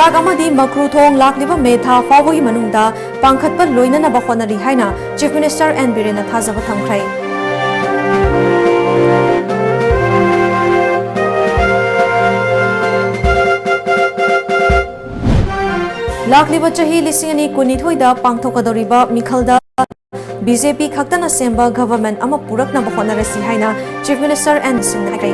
Barak amadi makru thong lakliba metha fawagi manungda pangkhatpa loinanaba honari haina Chief Minister N Biren thajaba thamkhrai. Lakliba chahi lisingani kunithoida pangthokadoriba mikhalda BJP khaktana semba government ama purakna bahonarasi haina Chief Minister N Singh hakai.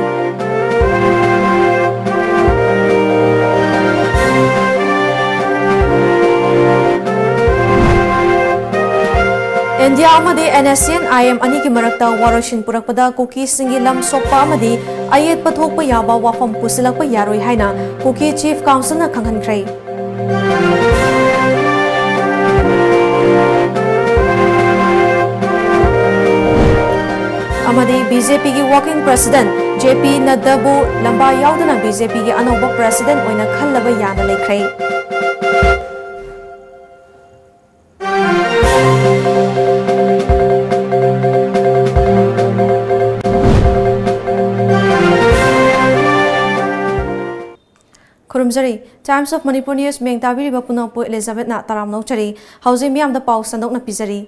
India amadi NSN IM ani ki marakta waroshin purakpada kuki singi lam sokpa amadi ayet pathokpa yaba wafam pusilakpa yaroi haina kuki Chief Council na khanghankhrai. Amadi BJP ki working president JP Nadda bu lamba yaudana BJP ki anauba president oina khallaba yana leikhrai. Kurumjari Times of Manipur News mengtabiri bapunapu Elizabeth na taram nauchari housing miam da pau sandok na pizari.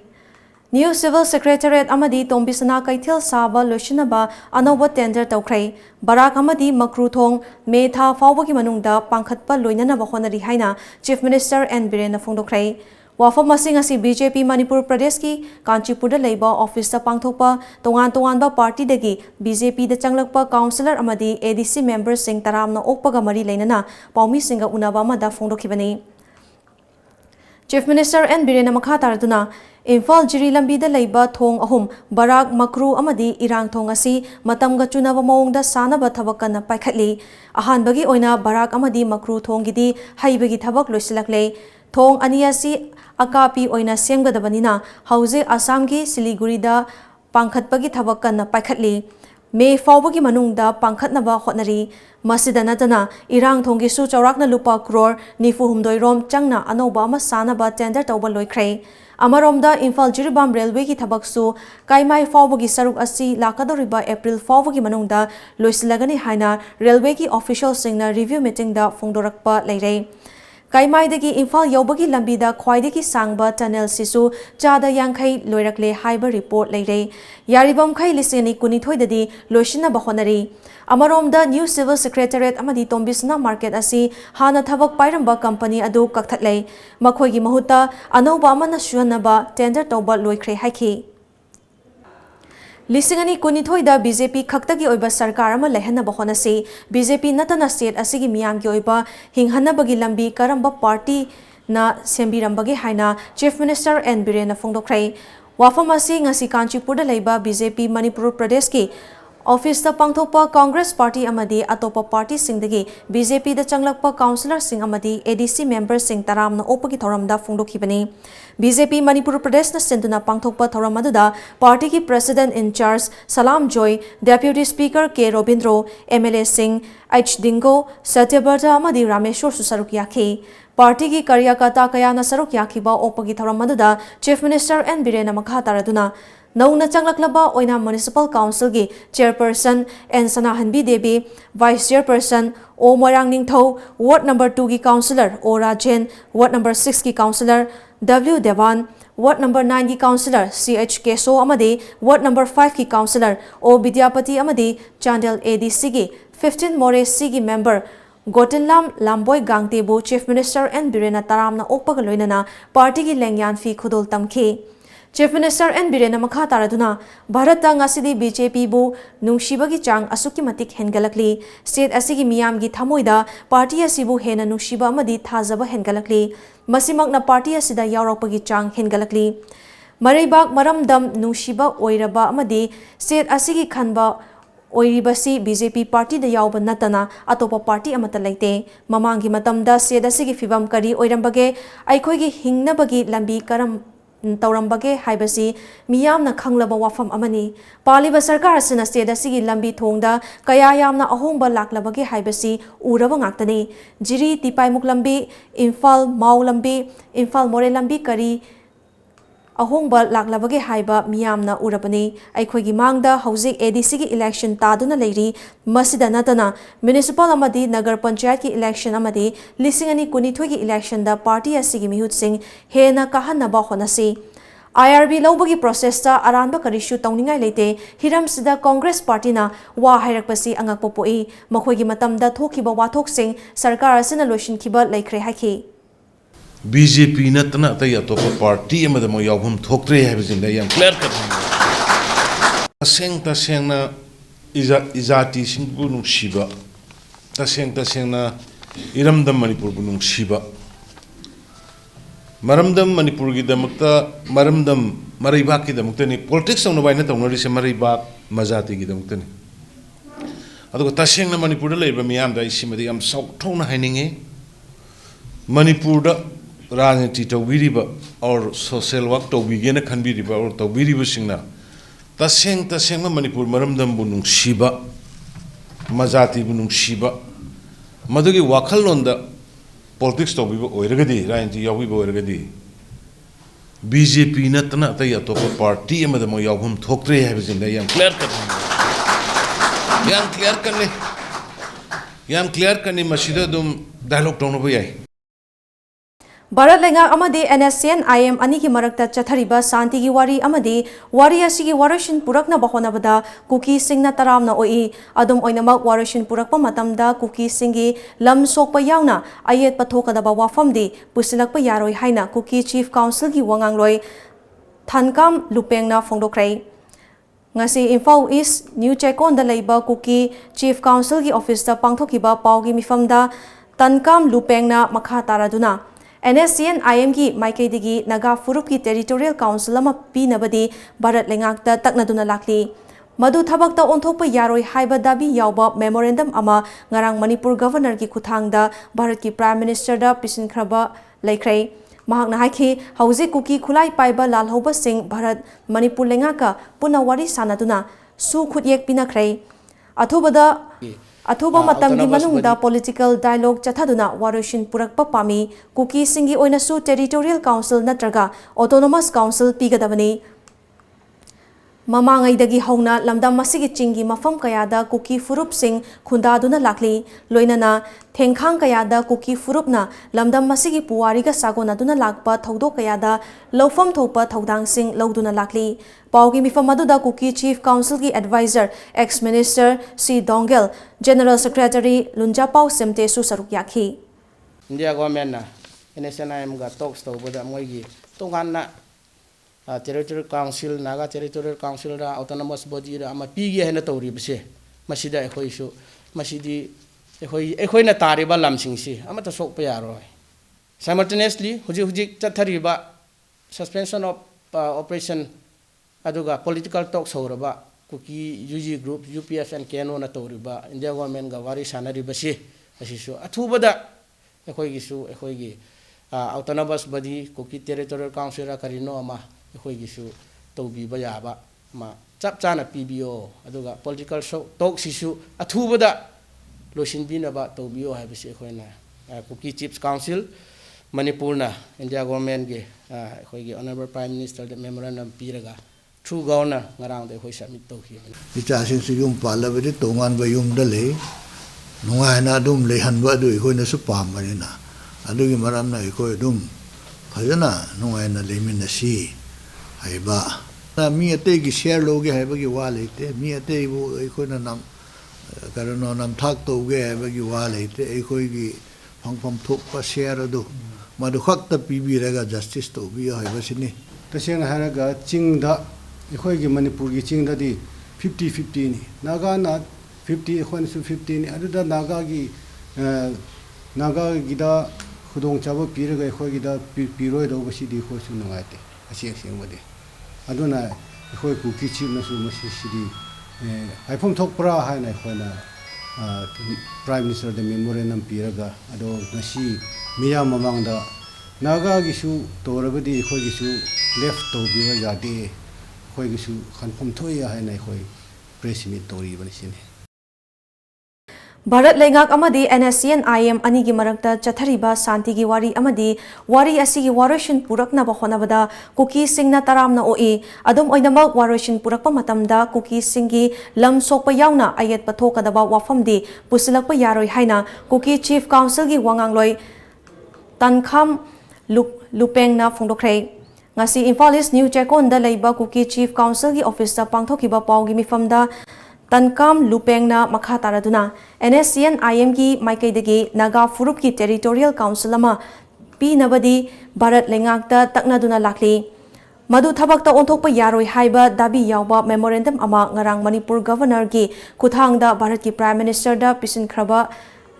New Civil Secretariat amadi tombisana kaithil saba loishinaba anauba tender tawkhrai Barak amadi makruthong metha fawbagi manungda pangkhatpa loinanaba honari haina Chief Minister N Biren phongdokrai. Wafam masing asi BJP Manipur Pradesh ki Kanchipurda leiba office ta pangthokpa tongan ba party dagi BJP da changlakpa councillor amadi ADC members sing taramna okpaga mari leinana paumi singa unaba ma da phongdokhibani. Chief Minister N Biren makha taraduna Imphal Jiri lambi da leiba thong ahum Barak makru amadi irang thong asi matamga chunaba maungda sanaba thabakana paikhatli ahanbagi oina Barak amadi makru thong gidi haibagi thabak loisilakle thong aniasi akapi oina semgadabanina hauze Assam ki Siliguri da pangkhatpagi thabakana paikhatli me fawbagi manungda pangkhatnaba hotnari masida natana irang thonggi su chaurakna lupa crore nifu humdoi rom changna anoba ama sanaba tender tawba loikhrai amaromda Imphal Jiribam railway ki thabaksu kaimai fawbagi saruk asi lakadoriba April fawbagi manungda loisilagani haina railway ki official singna review meeting da phongdorakpa leirei Kaimai dagi Imphal yaubagi lambida khwaidagi sangba tunnel sisu chada yangkhai loirakle haiba report leirei yaribam khai liseni kunithoi dadi loishina bahonari amaromda New Civil Secretariat amadi tombisna market asi hana thabak pairamba company adu kakthatlei makhoigi mahuta anoba amana shuanaba tender tawba loikhre haiki Lisingani kunithoida BJP khaktagi oiba sarkar ama lehanna bahonasi BJP natana state asigi miyam gi oiba hinghanabagi lambi karamba party na sembirambagi haina Chief Minister N Biren phongdokrai wafamasi ngasi Kanchipurda leiba BJP Manipur Pradesh ki Office da pangthokpa Congress Party amadi atopa party singdagi BJP da changlakpa councillor sing amadi ADC member sing taramna opagi thoramda phongdokhibani BJP Manipur Pradesh na senduna pangthokpa thoram aduda party ki president in charge Salam Joy Deputy Speaker K Robindro MLA Singh H Dingo Satyabarta amadi Rameshwar susaruk yakhi Party ki karyakata kaya na saruk yakhiba opagi thoram aduda Chief Minister N Biren makha taraduna Nauna changlaklaba oina Municipal Council gi Chairperson N Sanahanbi Devi, Vice Chairperson O Moirang Ningthau, Ward number 2 ki Councillor O Rajen, Ward number 6 ki Councillor W Devan, Ward number 9 ki Councillor CH Keso amadi, Ward number 5 ki Councillor O Bidyapati amadi, Chandel ADC gi 15 More C gi member Gotinlam Lamboy Gangtebu Chief Minister N Birena taramna okpaga loinana party gi lengyan fi khudol tamkhi Chief Minister N Biren makha taraduna Bharata ngasidi BJP bu nungsibagi chang asuki matik hengalakli state asigi miyam gi thamoida party asibu hena nungshiba amadi thajaba hengalakli masimakna party asida yauropagi chang hengalakli Mareibak maramdam nungshiba oiraba amadi state asigi khanba oiribasi BJP party da yauba natana atopa party amata leite mamangi matamda state asigi fibam kari oirambage aikhoigi hingnabagi lambi karam Taurambage haibasi miyamna khanglaba wafam amani paliba sarkar asina state asigi lambi thongda kaya yamna ahongba laklabage haibasi uraba ngaktani jiri tipaimuk lambi Imphal mau lambi Imphal more lambi kari ahongba laklabage haiba miyamna urabani aikhoigi mangda hauzik ADC gi election taduna leiri masida natana municipal amadi nagar panchayat ki election amadi lisingani kunithoi gi election da party asigi mihut sing hena kahanaba honasi IRB lobagi process ta aranba karishu tawningai leite hiram sida Congress party na wa hairakpasi angakpo poi makhoigi matamda thokiba wathok sing sarkar asina loishin khiba laikre haki BJP natna ta ya to party amada mo yawhum thoktre habijinda yam clear ka taseng na izati singbu nungsiba taseng na iramdam manipur bu nungsiba maramdam manipur gi damakta maramdam maribak ki damakta ni politics on bai na tawnari se maribak majati gi damakta ni adu taseng na manipur da leiba miyam da isimadi am sok thona haininge manipur da राजनीति तौबीरिबा और social work तौबीगेना खनबीरिबा और तौबीरिबा सिंगना तसेंग Manipur मरमदम बुनुंगसिबा मजाति बुनुंगसिबा मदुगी वाखललोंदा politics तौबीबा ओइरगदी राजनीति यावबीबा ओइरगदी BJP नतना अतै अतोपा party अमदा मो यावहुम थोक्त्रे हाइबजिंदा याम clear करने मसिदा दुम dialogue तौनबा याय Bharat Lenga amadi NSCN IM ani ki marakta chathariba santi gi wari asigi warashin purakna bahonabada kuki singna taramna oi adum oinamak warashin purakpa matamda kuki singi lam sokpa yauna ayet pathokadaba wafamdi pusilakpa yaroi haina kuki chief council gi wangangloi thankam lupengna phongdokrai ngasi Imphal East New Chekon da leiba kuki chief council gi office da pangthokiba pawgi mifamda tankam lupengna makha taraduna NSCN IM ki Maikaidigi Naga Furup ki Territorial Council ama pinabadi Bharat Lengakta taknaduna lakli madu thabakta onthokpa yaroi haiba dabi yawba memorandum ama ngarang Manipur governor ki khuthangda Bharat ki Prime Minister da pisinkraba laikrai mahakna haiki hauzi kuki khulai paiba lalhoba sing Bharat Manipur Lengaka punawari sanaduna su khutyek pinakrai Athuba matamgi manungda political dialogue chathaduna warushin purakpa pami kuki singi oina su territorial council natraga autonomous council pigadabani mamangai dagi hauna lamdam masigi chingi mafam kayada kuki furup sing khundaduna lakli loinana thengkhang kayada kuki furupna lamdam masigi puwariga sagonaduna lakpa thaudo kayada lofam thopa thaudang sing loduna lakli paugi mifam aduda kuki chief council ki advisor ex minister C Dongel general secretary Lunjapau Semte su saruk yakhi India government na NSNIM ga talks to boda moigi tonganna territorial council naga territorial council ra autonomous body ra ama pigi hena tawri bse masida ekhoi su masidi ekhoi na tariba lamsing si ama ta sok pa yaroi simultaneously huji chathariba suspension of operation aduga political talks horaba kuki UG group UPF and KNO na tawriba India government ga wari sanari bse asisu athubada ekhoi gi autonomous body kuki territorial council ra karino ama ekhoi gisu tawbi ba yaba ma chap chana PBO aduga political talk sisu athubada losin bina ba tawbiyo habisi ekhoina kuki chiefs council Manipur na India government ge ekhoi gi honorable prime minister the memorandum piraga through governor ngarang de ekhoi submit tawhi icha sing yum palabadi tongan ba yum da le nungai na dum le han ba du ekhoi na su pam ba na adugi maram na ekhoi dum phajana nungai na le min na si haiba na mi ate gi share loge haiba gi wa leite mi ate bu ekhoi na nam karano nam thak to ge haiba gi wa leite ekhoi gi phangpham thok pa share do madu khakta pibi raga justice to bi haiba sini tasena haraga chingda ekhoi gi Manipur gi chingda di 50-50 ni naga na 50 ekhoi su 50 ni aduda naga gi da khudong chaba piraga ekhoi gi da piroi do basi di khoi su nangaite asiek sengmade aduna ekhoi kuki chi na su masi sidi haifom thokpra haina ekhoi prime minister the memorandum piraga ado ngasi miya mamangda naga gi su torabadi ekhoi gi su left to biwa yade ekhoi gi su khanphom thoi haina ekhoi press meet tori bani sine Bharat लेंगाक अमदी NSCN IM अनिगी मरक्ता चथरिबा शांति की वारी अमदी वारी असिगी वारोशन पुरकना बखोनबदा cookie सिंगना तरामना ओई अदुम ओइनमक वारोशन पुरकपा मतमदा कुकी सिंगी लम सोकपा यावना अयत पथोकदबा वाफमदी पुसिलकपा यारोय हाइना कुकी चीफ काउंसिल की वांगांगलोय तनखाम लुपेंगना फोंदोखरे ngasi Imphal East New Chekon da leiba kuki chief council gi office ta pangthokiba pawgi mifamda tankam lupengna makha taraduna NSCN IM gi maikaidagi naga furup ki territorial council ama pi nabadi Bharat lengak ta taknaduna lakli madu thabak ta onthokpa yaroi haiba dabi yawba memorandum ama ngarang Manipur governor gi kuthang da Bharat ki prime minister da pisin khraba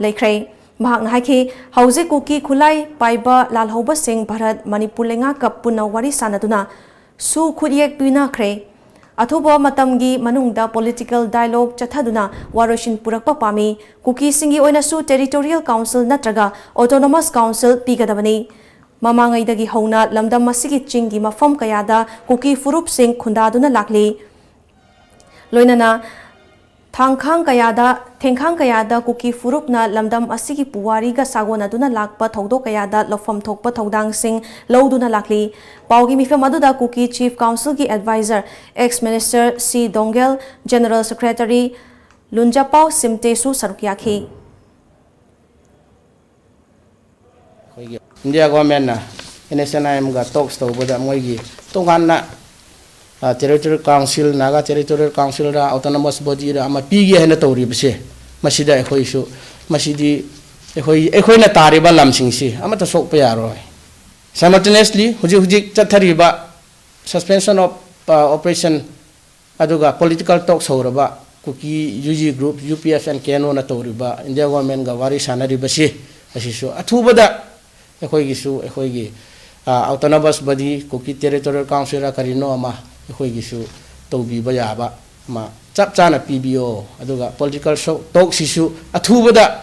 leikhrai mahakna haiki hauze kuki khulai paiba lalhoba sing Bharat Manipur lenga kap puna wari sanaduna su khudiyek pina khre athuba matamgi manungda political dialogue chathaduna waroshin purakpa pami kuki singi oina su territorial council natraga autonomous council pigadabani mamangai dagi hauna lamdam masigi chingi mafam kayada kuki furup sing khundaduna lakli loinana thengkhang kayada kuki furupna lamdam asigi puwari ga sagona duna lakpa thogdo kayada lofam thokpa thodang sing loduna lakli pawgi mifam aduda kuki chief council ki advisor ex minister C Dongel general secretary Lunjapao Simtesu sarukyakhi India government na NSNIM ga talks to boda moigi tongana territorial council naga territorial council ra autonomous body ra ama pigi hena tori bse masida ekhoi su masidi ekhoi na tariba lamsing si ama ta sok pa yaroi simultaneously huji chathariba suspension of operation aduga political talks horaba kuki UG group UPF and KNO na toriba India government ga wari sanari bse asisu athubada ekhoi gi su ekhoi gi autonomous body kuki territorial council ra karino ama ekhoi gi su tobi ba yaba ma chap chana PBO aduga political talk sisu athubada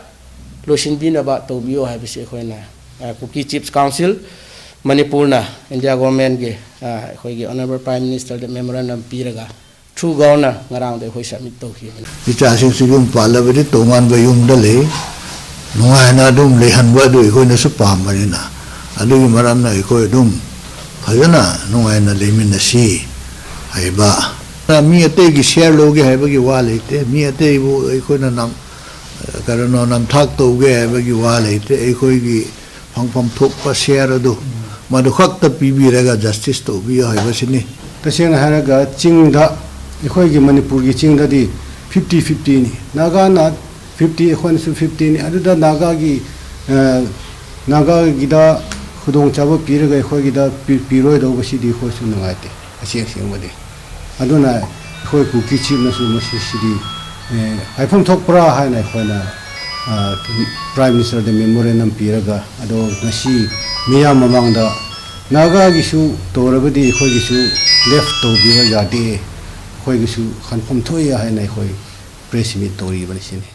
losin bina ba tobio ha bisi ekhoi na kuki chiefs council Manipur na India government ge ekhoi gi honorable prime minister the memorandum piraga through governor ngarang de ekhoi submit to khi ita sing sigum palabri tongan ba yum dale nungai na dum lehan ba du ekhoi na su pam marina adugi maram na ekhoi dum phajana nungai na lemin na si haiba mi ate gi share loge haiba gi wa leite mi ate bu ekhoi na nam karano nam thak to ge haiba gi wa leite ekhoi gi phangpham thok pa share du madu khak ta pibi raga justice to bi haiba sini तसेंग हरगा चिंगदा एखोय gi Manipur gi chingda di 50-50 ni naga na 50 ekhon su 50 ni aduda naga gi da khudong chabo piraga ekhoi gi da piroi do basi di khoi su nangate aseng seng bode aduna ekhoi ku ki chi na su masi sidi iphone thok pra ha na ekhoi na prime minister de memorandum piraga ado nasi miya mamang da naga gi su torabadi ekhoi gi su left to biwa yade khoi gi su khanphom thoya ha na ekhoi press meet tori bani sini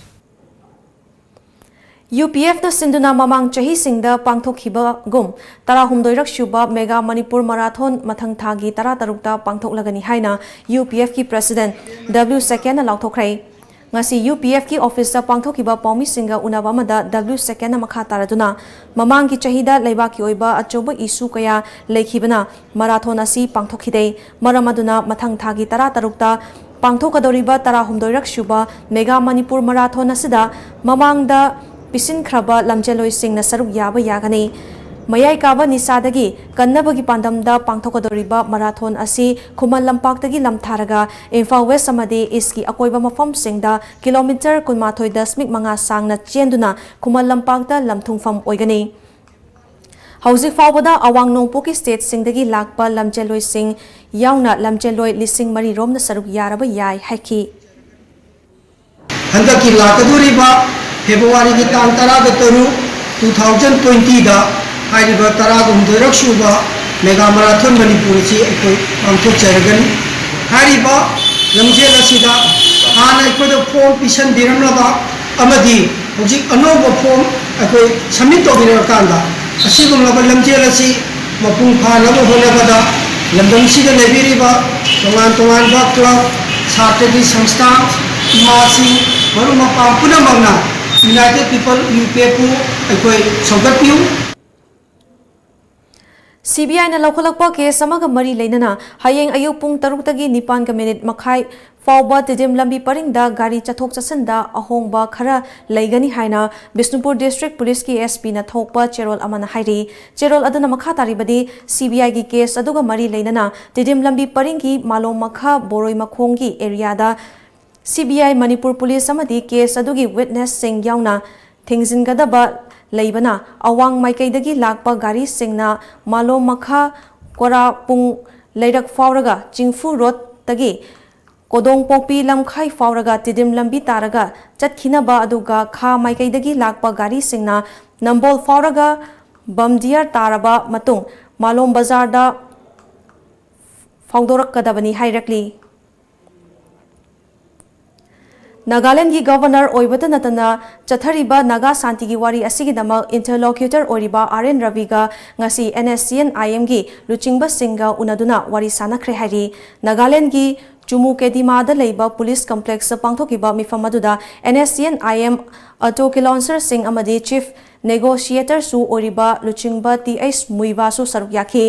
UPF na sinduna mamang chahi singda pangthokhiba gum tara humdoirak shuba mega Manipur marathon mathang thagi tara tarukta pangthoklagani haina UPF ki president W second lauthokrai ngasi UPF ki office ta pangthokiba paumi singa unabamada W second makha taraduna mamang ki chahida leiba ki oiba achoba isu kaya leikhibana marathon asi pangthokhidei maramaduna mathang thagi tara tarukta pangthokadoriba tara humdoirak shuba mega Manipur marathon asida mamangda pisin khraba lamjeloi singna saruk yaba yagani mayai kaba nisadagi kannabagi pandamda pangthokadoriba marathon asi khuman lampakdagi lamtharaga Imphal West amadi iski akoiba mafam singda kilometer 13.5 sangna chenduna khuman lampakda lamthungfam oigani hauzik fawbada awang nongpoki state singdagi lakpa lamjeloi sing yauna lamjeloi lising mari romna saruk yaraba yai haiki handaki lakaduriba February ki tang taraga taru 2020 da hairiba taraga humdoirak shuba mega marathon Manipur si ekoi pangthok charagan hairiba lamjel asida hana ekoda form pisan biramlaba amadi hojik anoba form ekoi submit tobirkanda asigumlaba lamjel asi mapung phanaba honabada lamdam sida lebiriba tongan ba club sartagi samstha imasi maru mapam punamagna United People UPF अखोई सौगत्पियु CBI na laukalakpa case amaga mari leinana hayeng ayuk pung taruk-tagi 9 makhai fauba tidim lambi paringda gari chathok chasanda ahongba khara leigani haina Bisnupur District Police ki SP na thokpa cherol amana hairi cherol aduna makha taribadi CBI ki case aduga mari leinana tidim lambi paringgi malom makha boroi makhonggi area da CBI Manipur Police amadi case adugi witness sing yauna thingzingadaba leibana awang maikaidagi lakpa gari singna malo makha kora pung leirak fauraga chingfu road tagi kodong pokpi lamkhai fauraga tidim lambi taraga chatkina ba aduga kha maikaidagi lakpa gari singna nambol fauraga bamdiar taraba matung malom bazar da faudorak kadabani hairakli Nagaland ki governor oibata natana chathariba naga santi ki wari asigi dama interlocutor oriba RN Raviga ngasi NSCN IM gi luchingba singa unaduna wari sanakhre hari Nagaland ki Chumu Kedima da leiba police complex pangthokiba mifamaduda NSCN IM auto kilonser sing amadi chief negotiator su oriba luchingba TH muiba su saruk yakhi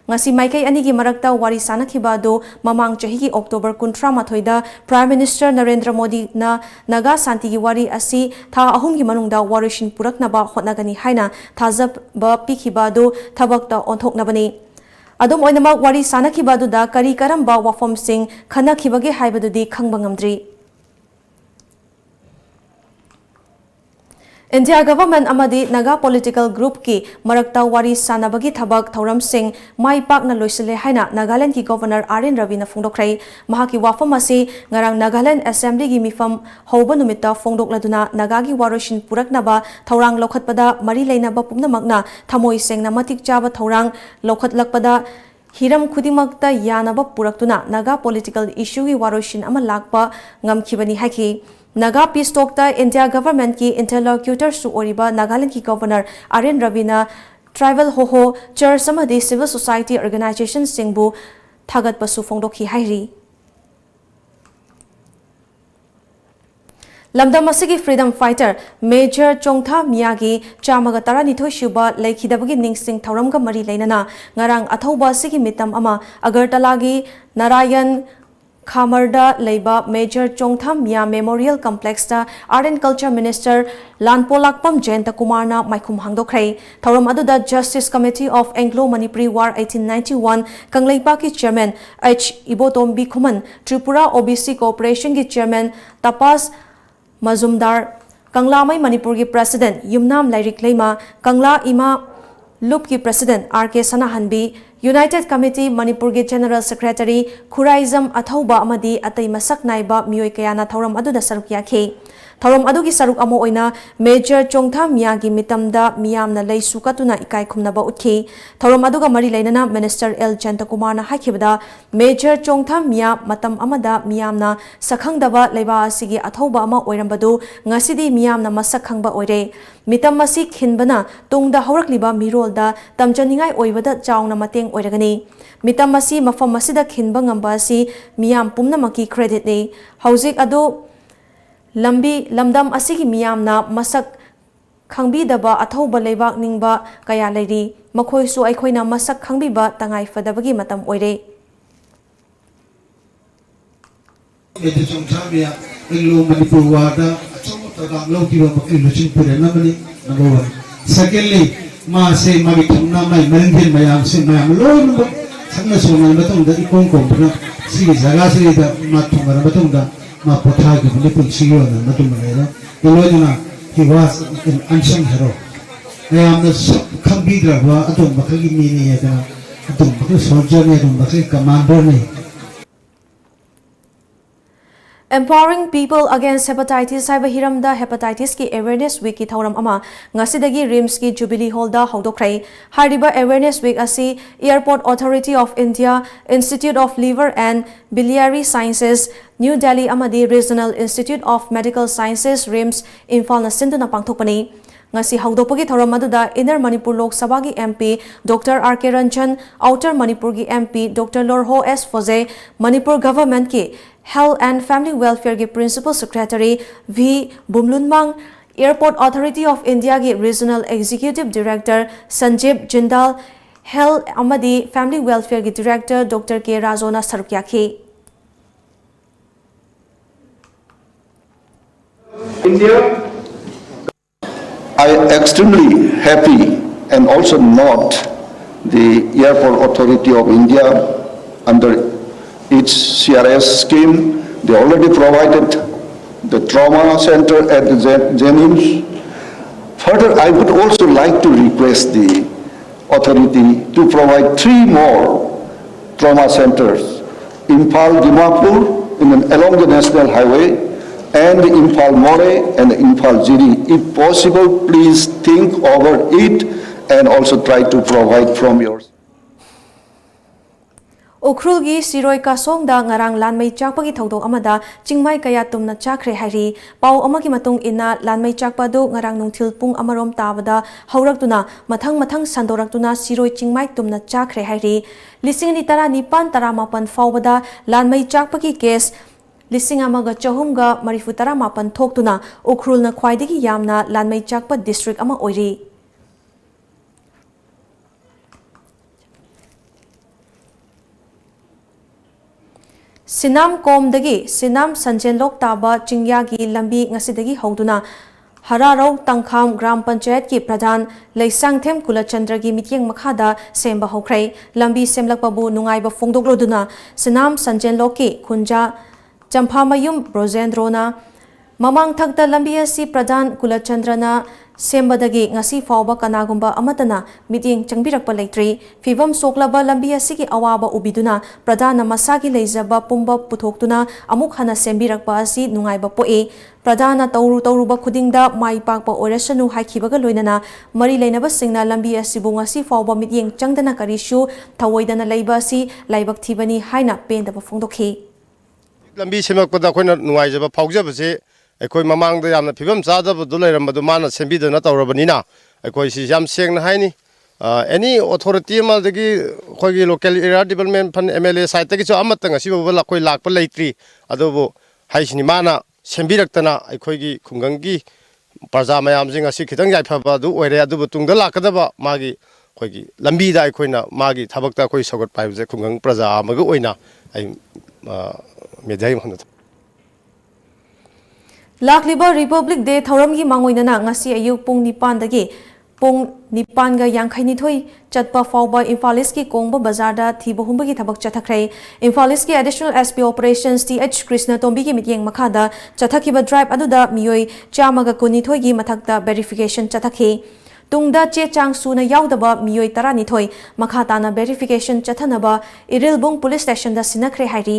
ngasi maikai ani gi marakta wari sanakhiba do mamang chahi gi October 18 da Prime Minister Narendra Modi na naga santi gi wari asi tha ahum gi manungda warishin purakna ba hotnagani haina thajab ba pikhiba do thabakta onthoknabani adom oinama wari sanakhiba do da kari karamba wafam sing khanakhibage haibadudi khangbangamdri India government amadi naga political group ki marakta wari sanabagi thabak thauram sing mai pakna loisile haina Nagaland ki governor RN Ravi na phongdokrai mahaki wafam asi ngarang Nagaland assembly gi mifam hoba numita phongdokladuna nagagi waroshin puraknaba thaurang lokhatpada mari leinaba pumnamakna thamoi sengna matik chaba thaurang lokhatlakpada hiram khudimakta yanaba puraktuna naga political issue gi waroshin ama lakpa ngamkhibani haki Naga Peace Talk ta India government ki interlocutor su oriba Nagaland ki governor RN Ravina tribal hoho church samadi civil society organization singbu thagat pasu phongdokhi hairi Lamdam asigi freedom fighter Major Chongtha Miyagi chamaga taranithoi shuba leikhidabagi ningsing thauramga mari leinana ngarang athauba asigi mitam ama Agartala gi Narayan Khamarda leiba Major Chongtha Miya Memorial Complex ta Art and Culture Minister Lanpolakpam Jayanta Kumarna maikhum hangdokrai thauram aduda Justice Committee of Anglo-Manipuri War 1891 Kangleipa ki chairman H Ibotombi Khuman Tripura OBC Corporation ki chairman Tapas Mazumdar Kanglamai Manipur ki president Yumnam Lairik Leima Kangla Ima Loop ki president RK Sanahanbi United Committee Manipur ki General Secretary Khuraizam Athauba amadi atai masak naiba mioi kayana thauram aduda saruk yakhe thauram adugi saruk amo oina Major Chongtha Miya gi mitamda miyamna lei sukatuna ikai khumnaba utkhi thauram aduga mari leinana Minister L Jantakumar na hakhibada Major Chongtha Miya matam amada miyamna sakhangdaba leiba asigi athauba ama oirambadu ngasidi miyamna masak khangba oire mitam masi khinbana tungda haurakliba mirolda tamjaningai oibada chaungna mateng oiragani mitam masi mafam masida khinba ngamba si miyam pumnamaki credit ni hauzik adu lambi lamdam asigi miyamna masak khangbidaba athauba leibak ningba kaya leiri makhoi su aikhoina masak khangbiba tangai fadabagi matam oire Major Chongtha Miya Anglo-Manipur War da achong laukiba luching purena mani number 1 secondly ma se magi thumna mai melngin mayam se mayam lo number sangna sona batong da ikong kong na si jaga se da ma thumara batong da ma potha gi bune pulsiyo na matum mera ilojuna he was an unsung hero mayam da khambi dra wa atom bakhagi mi ne ya da atom bakhi soldier ne atom bakhi commander ne Empowering people against hepatitis haiba hiramda hepatitis ki awareness week ki thauram ama ngasidagi RIMS ki Jubilee Hall da haudokrai hariba awareness week asi Airport Authority of India Institute of Liver and Biliary Sciences New Delhi amadi Regional Institute of Medical Sciences RIMS Imphal na sinduna pangthokpani ngasi haudopagi thoram aduda Inner Manipur Lok Sabha gi MP Dr. R.K. Ranjan Outer Manipur gi MP Dr. Lorho S. Foze Manipur Government ki Health and Family Welfare ki Principal Secretary V. Bumlunmang Airport Authority of India ki Regional Executive Director Sanjeev Jindal, Health amadi Family Welfare ki Director Dr. K. Razona saruk yakhi. India, I am extremely happy and also note the Airport Authority of India under its CRS scheme. They already provided the trauma center at the Jennings. Further, I would also like to request the authority to provide 3 more trauma centers, Impal Dimapur along the national highway, and the Impal More and the Impal Jiri. If possible, please think over it and also try to provide from yours. Ukhrul gi Siroi Kasong da ngarang lanmei chakpa gi thodok amada chingmai kaya tumna chakre hari pau amagi matung ina lanmei chakpa du ngarang nungthil pung amarom tabada hauraktuna mathang sandoraktuna Siroi chingmai tumna chakre hari lising ni tara nipan tara mapan faubada lanmei chakpa gi case lising amaga chahumga marifutara mapan thoktuna Ukhrul na khwaidigi yamna lanmei chakpa district ama oiri. Sinam Komdagi Sinam Sanjenlok Taba Chingyagi Lambi Ngasidagi Hauduna Hararau Tangkham Gram Panchayat ki Pradhan Leisangthem Kulachandra gi Mityeng Makhada Semba Hokrai Lambi Semlakpabu Nungaiba Fongdokroduna Sinam Sanjenlok ki Khunja Champhamayum Brojendrona Mamang Thakta Lambi asi Pradhan Kulachandrana Sembadagi ngasi fauba kanagumba amatana meeting changbirakpa leitri fibam soklaba lambi asigi awaba ubiduna pradhana masagi leizaba pumba puthoktuna amuk hana sembirakpa asi nungaiba poe pradhana tauruba khudingda mai pakpa orasanu haikibaga loinana mari leinaba singna lambi asibu ngasi fauba meeting changdana karishu thawoidana leiba asi laibak thibani haina pendaba fongdokhi lambi semakpada khoina nungaijaba faujabase अखोई ममांग यामना फिबम चादब दुलैरमबदु माना सेंबिदना तौरबनिना अखोई सि याम सेंगना हाइनी any authority मदगी खोगी local area development fund MLA site तगी जो अमतंग सिबो लाखोई लाखप लेत्री अदबो हाइसिनी माना सेंबिरक्तना अखोगी खुंगंगी प्रजा मयामजिंग असि खितंग याइफबदु ओइरे अदुबु तुंगदा लाकदबा मागी खोगी लंबीदा अखोइना मागी थबकता खोई सगत पाइबजे खुंगंग प्रजा अमग ओइना आई मेधाई हमना Lakliba Republic Day Thauramgi Mangoinana ngasi ayuk pung nipan dagi pung nipan ga yangkhainithoi chatpa fauba Imphalis ki Kongba Bazarda thiba humbagi thabak chathakrai Imphalis ki Additional SP Operations TH Krishna Tombi ki mityeng makhada chathakiba drive aduda miyoi chamaga kunithoi gi mathakta verification chathakhi tungda che chang suna yaudaba miyoi taranithoi makhatana verification chathanaba Irilbung Police Station da sinakre hairi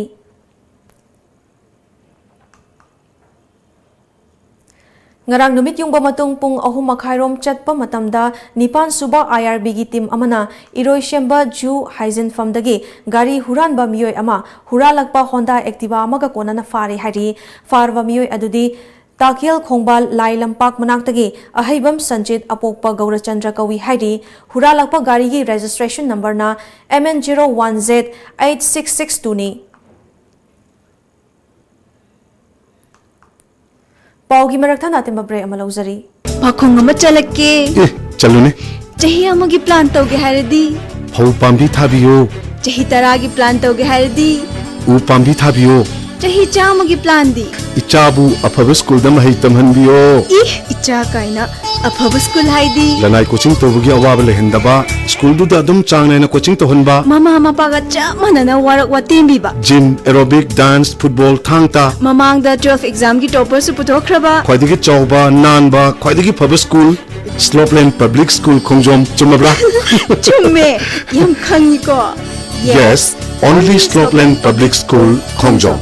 Ngarang numit yung bamatung pung ahum makhairom chatpa matamda nipan suba IRB gi team amana Iroi Shemba Ju Hygiene Farm dagi gari huran ba miyoi ama huralakpa Honda Activa amaga konana fare hari farwa miyoi adudi Takiel Khongbal Lai Lampak Manaktagi Ahaibam Sanjit Apokpa Gaurachandra Kawi Hari huralakpa gari gi registration number na MN01Z 8662 ni Paugi marakta natin mabre amalawzari. Pakong ama chalake. Chalo ne. Chahi amagi plan tawge haradi. Hau pambi thabiyo. Chahi taragi plan tawge haradi. U pambi thabiyo. Chahi chamagi plan di. Ichabu afaba school da mahai tamhanbiyo. Icha kaina afaba school haidi. Lanai coaching tawgi awaba lehendaba school du da adum chang na coaching tohonba. Mama paga chamana na warak watembi ba. Gym, aerobic, dance, football, thangta. Mamang da 12 exam gi topper su putokraba. Khwaidigi chawba, nanba, khwaidigi phaba school. Slopeland Public School Khongjom chumabra. Chumme yam khangi ko. Yes, only Slopeland Public School Khongjom.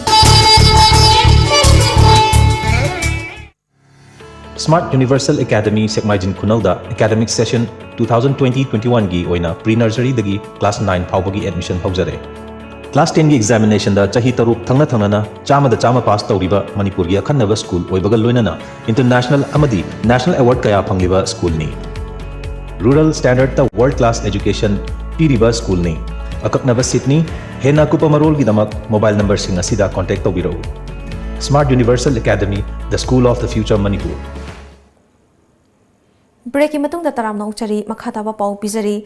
Smart Universal Academy Sekmaijin Khunalda academic session 2020-21 gi oina pre-nursery dagi class 9 phawbagi admission hawjare. Class 10 gi examination da chahi taruk thangna na chama pass tawriba Manipur gi akhanaba school oibaga loinana international amadi national award kaya phangliba school ni. Rural standard ta world class education piriba school ni. Akaknaba Sydney hena kupamarol gi damak mobile number sing asida contact tawbiro. Smart Universal Academy, the school of the future Manipur. Break की मतुंग दा तराम नौचरी मखाताबा पाउ पिजरी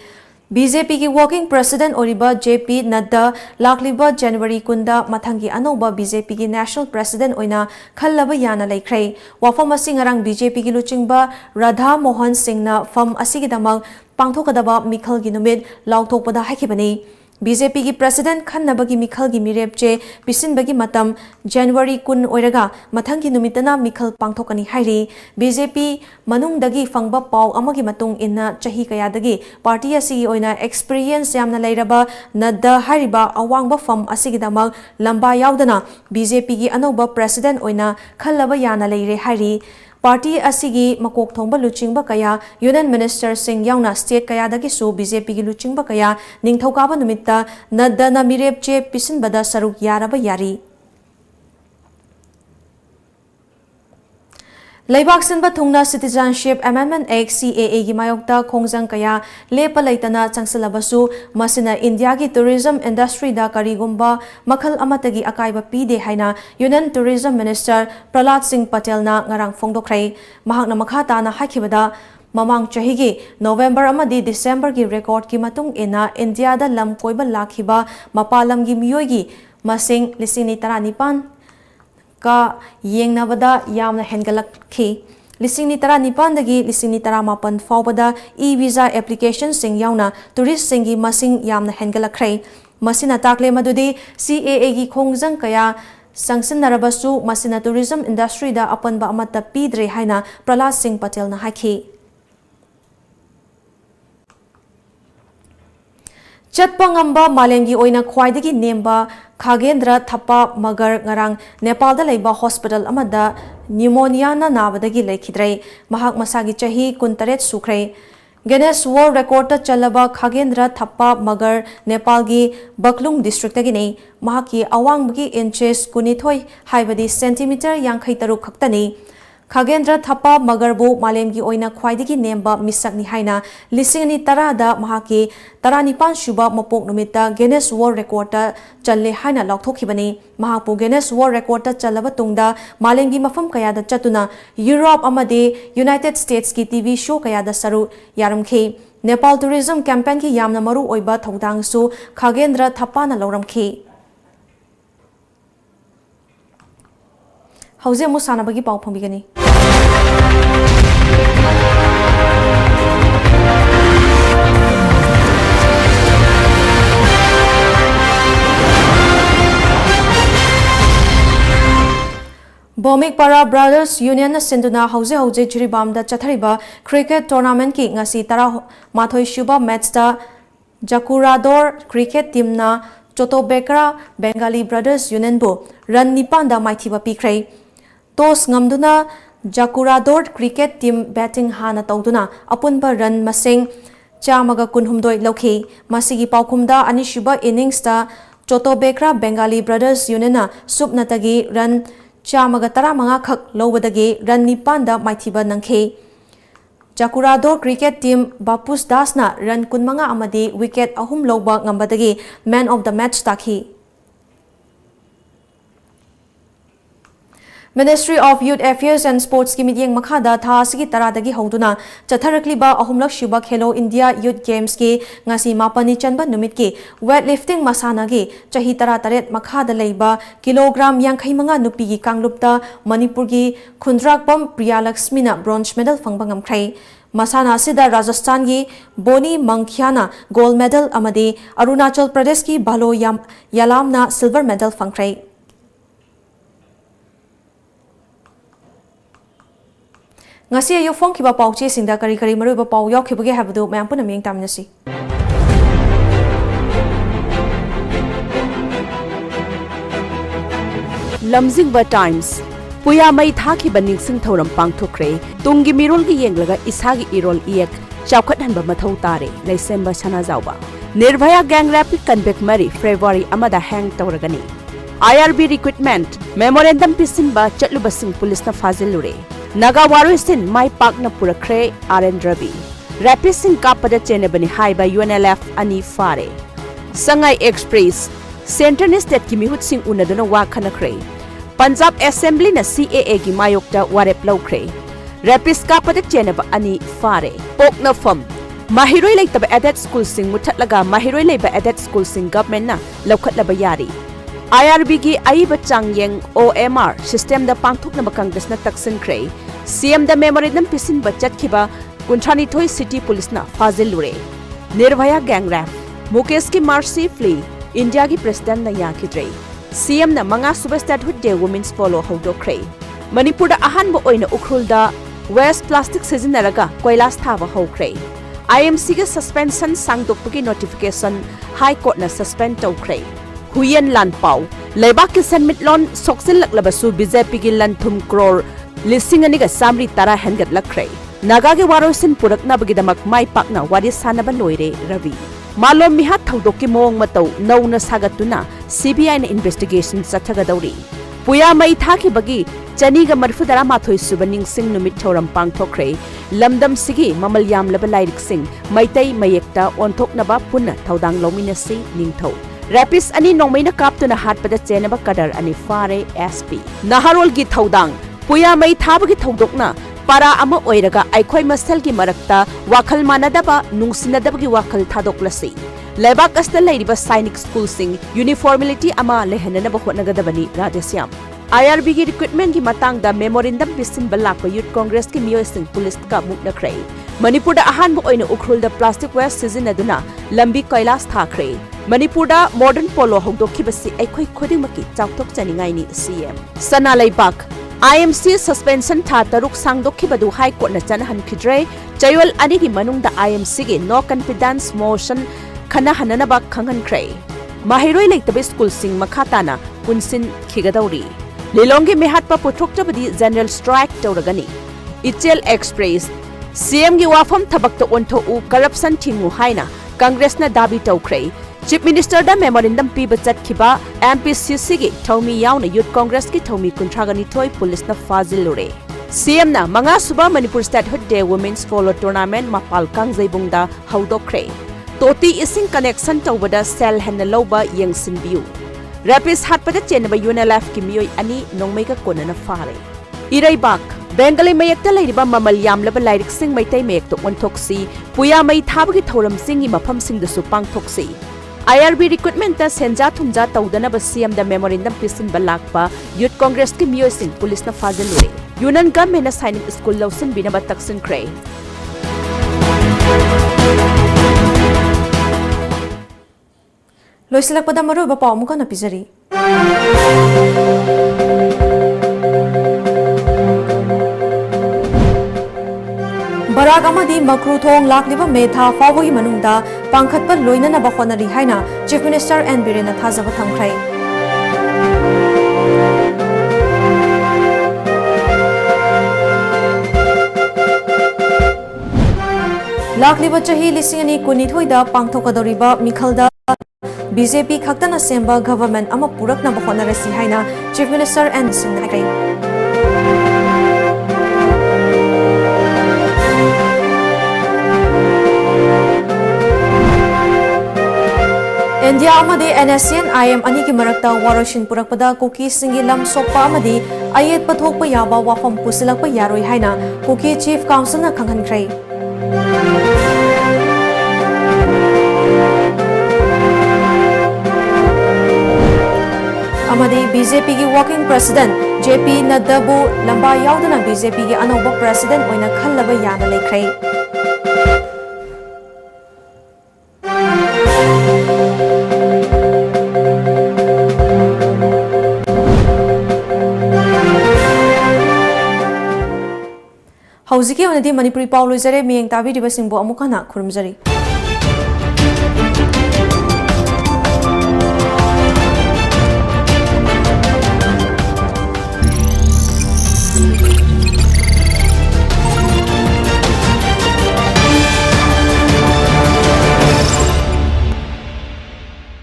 BJP की working president ओरिबा जेपी नड्डा लाखलिबा जनवरी कुंदा मथंगी अनोबा बीजेपी की नेशनल प्रेसिडेंट ओइना खल्लबा याना लेख्रे वाफम असिंग अरंग बीजेपी की लुचिंगबा राधा मोहन सिंहना फम असिगिदमक पांथोकदबा मिखल की नुमित लाउथोकपदा हाइखिबनी बीजेपी की प्रेसिडेंट खन्नबगी मिखल की मिरेपचे पिसिनबगी मतम जनवरी कुन ओइरगा मथंगी नुमितना मिखल पांथोकनी हाइरी बीजेपी मनुंगदगी फंगबा पाउ अमगी मतुंग इन्ना चही कयादगी पार्टी असिगी ओइना एक्सपीरियंस यामना लेरबा नड्डा हाइरिबा अवांगबा फम असिगिदमक लंबा यावदना बीजेपी की अनोबा प्रेसिडेंट ओइना खल्लबा याना लेरे हाइरी पार्टी असिगी मकोक थोंबा लुचिंगबा कया यूनियन मिनिस्टर सिंह यावना स्टेट कयादगी सु बीजेपी की लुचिंगबा कया निंगथौकाबा नुमित्ता नड्डा मिरेपचे पिसिनबदा सरुक यारबा यारी लेबाक सिनबा थुंगना सिटीजनशिप अमेंडमेंट एक्ट CAA की मायोक्ता खोंजंग कया लेप लेतना चंगसलबसु मसिना इंडिया की टूरिज्म इंडस्ट्री दा करीगुंबा मखल अमतगी अकाइबा पीदे हाइना union tourism minister Prahlad Singh Patel ना ngarang फोंगदोखरै महाकना मखा ताना हाइखिबदा ममांग चहिगी नवंबर अमदी दिसंबर की रिकॉर्ड की मतुंग इना इंडिया दा लम कोइबा लाखिबा मपालम की मियोगी मसिंग लिसिंग 19 का येंगनाबदा यामना हेंगलखी लिसिंग 19 दगी लिसिंग 19 फाउबदा ई वीजा एप्लीकेशन सिंग यावना टूरिस्ट सिंगी मसिंग यामना हेंगलखरै मसिना ताकले मदुदी CAA की खोंगजंग कया संगसनरबसु मसिना टूरिज्म इंडस्ट्री दा अपनबा अमत पीद्रे हाइना प्रहलाद सिंह पटेल ना हाखी चटपंगंबा मालेंगी ओइना ख्वाइदगी नेम्बा खागेंद्र थप्पा मगर ngarang नेपाल दा लेबा हॉस्पिटल अमदा न्यूमोनिया ना नाबदगी लेखिद्रै महाक मसागी चही 19 सुख्रै गिनेस वर्ल्ड रिकॉर्ड चलबा खागेंद्र थप्पा मगर नेपाल की बकलुंग डिस्ट्रिक्ट तगिने महाकी अवांगबगी इंचेस 19 हाइबदी सेंटीमीटर 53 खक्तनी खागेंद्र थप्पा मगरबु मालेमगी ओइना ख्वाइदगी नेम्बा मिसकनी हाइना लिसिंग 10 दा महाकी 19 सुबा मपोक नुमित्ता गिनेस वर्ल्ड रिकॉर्ड चल्ले हाइना लौथोखिबनी महापु गिनेस वर्ल्ड रिकॉर्ड चलबा तुंगदा मालेमगी मफम कयादा चतुना यूरोप अमदे यूनाइटेड स्टेट्स की टीवी शो कयादा सरु यारमखी नेपाल टूरिज्म कैंपेन की यामना मरु ओइबा थौदांगसु खागेंद्र थप्पा ना लौरमखी हौजे मु सानबगी पाउ फंबिगनी बोमिकपारा ब्रदर्स यूनियन सिंधुना हौजे हौजे जिरीबामदा चथरिबा क्रिकेट टूर्नामेंट की ngasi 18 सुबा मैच दा जाकुरादोर क्रिकेट टीम ना चोटोबेकरा बेंगाली ब्रदर्स यूनियन बो रन 9 दा माइथिबा पिख्रै toss ngamduna Jakuradhor cricket team batting हाना तौदुना अपुनबा रन मसिंग चामगा कुनहुमदोय लौखि मसिगी पाउखुमदा अनिसुबा इनिंग्स दा चोटोबेकरा बेंगाली ब्रदर्स यूनियन सुपनतगी रन चामगा 15 खक लौबदगी रन 9 दा माइथिबा नंखे जाकुरादोर क्रिकेट टीम बापुस दासना रन 15 अमदी विकेट अहुम लौबा ngambadagi man of the match ताखी ministry of youth affairs and sports की मिटिंग मखादा था असगी तरादगी हौदुना चथरकलिबा अहुमलक शुबा खेलो इंडिया यूथ गेम्स की ngasi मापनी चनबा नुमित की वेट लिफ्टिंग मसानागी चही 13 मखादा लेबा किलोग्राम 55 नुपी की कांगलुपता मणिपुर की खुंद्राकपम प्रियालक्ष्मीना ब्रोंज मेडल फंगबा ngamkhrai मसाना सिदा राजस्थान की बोनी मंखियाना गोल्ड मेडल अमदी अरुणाचल प्रदेश की बालो यालामना सिल्वर मेडल फंगkhrai ngasi ayu phong kiba pauche singda kari kari maru ba pau yaw khibage habdu mayam puna meng tamnasi lamjingba times puya mai thaki baning sing thoram pangthokre tungi mirol gi yenglaga isagi irol iek chawkhat hanba mathau tare laisemba chana jawba nirbhaya gang rapid convict mari february amada hang tawragani IRB recruitment memorandum pisinba chatlubasing police na fazilure Naga Warisin Mai Pakna Purakre RN Ravi Rapid Kapada Chenebani High by UNLF Ani Fare Sangai Express Central State Kimihut Sing Unadana Wakanakre Punjab Assembly na CAA ki Mayokta Warep Lokre rapis kapada chenaba ani fare pokna fam mahiroi leitaba adet school sing muthatlaga mahiroi leiba adet school sing government na lokhatlaba yari IRB gi aiba changyeng OMR system da pangthokna Congress na taksin kre CM da memorandum pisin bachat khiba kunthani thoi city police na fazil lure Nirbhaya gang rap Mukesh ki mercy plea India ki president na yakidre CM na manga suba statehood day women's follow hodokre Manipur da ahan bo oina ukhrul da West plastic sizinaraga koilas thaba hokre IMC ga suspension sangdokpagi notification High Court na suspend tokre Huyen Lan Pau Leibak ki senmitlon soksil laklabasu BJP ki lan thum crore lising ani ga samri tara hengat lakre Naga ge warosin purakna bagidamak mai pakna wari sanaba loire Ravi Malom mihat thodok ki mong matau nauna sagatuna CBI na investigation sathagadawri Puya mai thaki bagi chani ga marfudara mathoi subaning sing numit thoram pangthokre lamdam sigi mamal yam laba lairik sing maitai mayekta onthoknaba punna thodang lominasi ningthau Rapis ani nongmaina kaptuna hatpada chenaba kadar ani fare SP Naharol gi thodang puya mai thabagi thodokna para ama oiraga aikhoi masal gi marakta wakhal manadaba nungsinadabagi wakhal thadoklasi Lebak asta lairiba sainik school sing uniformity ama lehenana hotnagadabani Rajasyam IRB gi recruitment gi matang da memorandum pisin balak youth congress ki miyoi sing police ka mukna krai Manipur da ahan bo oina ukhrul da plastic waste season aduna lambi kailas thakre Manipur da modern polo hogdokhi basi aikhoi khoding maki chawtok chaningai ni CM Sana Leibak IMC suspension tha taruk sangdokhi badu high court na chan han khidre chayol ani gi manung da IMC gi no confidence motion khana hanana ba khangan krai mahiroi leiktabe school sing makhatana punsin khigadawri Lilongi mehatpa puthoktabadi general strike tawragani Ichel Express CM gi wafam thabakta ontho u corruption thingu haina Congress na dabi tawkrai Chief Minister da memorandum piba chatkhiba MPCC gi thomi yauna youth congress ki thomi kuntragani thoi police na fazil lure CM na manga suba Manipur statehood day women's polo tournament mapal kangjaibungda haudokre Toti ising connection tawbada cell henna loba yengsin biu Rapis hatpada chenaba UNLF ki miyoi ani nongmei ka konana fare Iraibak Bengali mayekta lairiba mamal yamlaba lairik sing maitai mayekta onthoksi puya mai thabagi thoram singi mafam sing da su pangthoksi IRB recruitment ta senja thumja tawdana ba CM da memorandum pisin balakpa youth congress ki miyoi sing police na fazilure Yunan government na signing school lawsin binaba taksin kray Loisilakpada maruba pa umuka na pizari Barak amadi makru thong lakliba metha fawagi manungda pangkhatpa loinana ba khonari haina Chief Minister N Birena thajaba thamkhrai lakliba chahi lisingani kunithoi da pangthokadoriba mikhalda BJP khaktana semba government ama purakna ba khonarasi haina Chief Minister N Sinnakai India amadi NSN IM ani ki marakta waroshin purakpada koki singi lam sokpa amadi ayet pathokpa yaba wafam pusilakpa yaroi haina koki chief council na khanghan krai amadi BJP ki working president JP Nadda bu lamba yaudana BJP ki anoba president oina khallaba yana lekrai Hauziki onadi Manipuri Paulo Zare miyeng tabi diba singbo amukana kurumzari.